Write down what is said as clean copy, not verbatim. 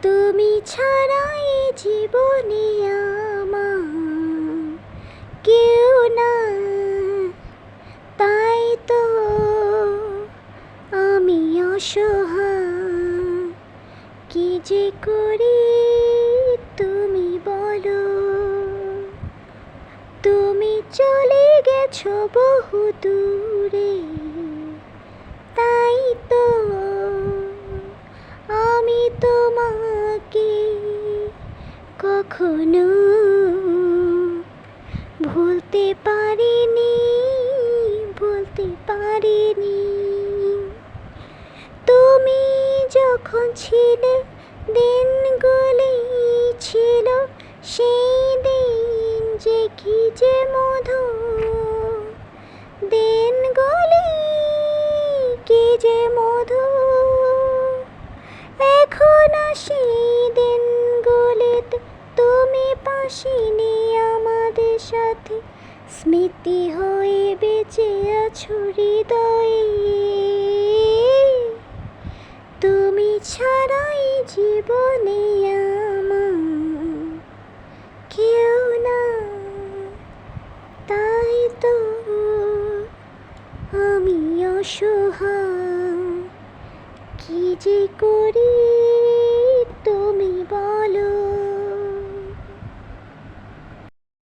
তুমি ছাড়াই জীবনে আমার কেউ না, তাই তো আমি অসহায়। কি যে করি তুমি বলো, তুমি চলে গেছো বহু দূরে, তাই তো আমি তোমাকে কখনো ভুলতে পারিনি, ভুলতে পারিনি। তুমি যখন ছিলে দিনগুলি ছিল সেই দিন যে কি যে মধুর, দিনগুলি কি যে মধুর। এখন সেই দিনগুলিতে তুমি পাশে নেই আমাদের সাথে, স্মৃতি হয়ে বেঁচে আছো হৃদয়ে। তুমি ছাড়াই জীবনে আমার কেউ না, তাই তো আমি অসহায়। কি যে করি তুমি বলো।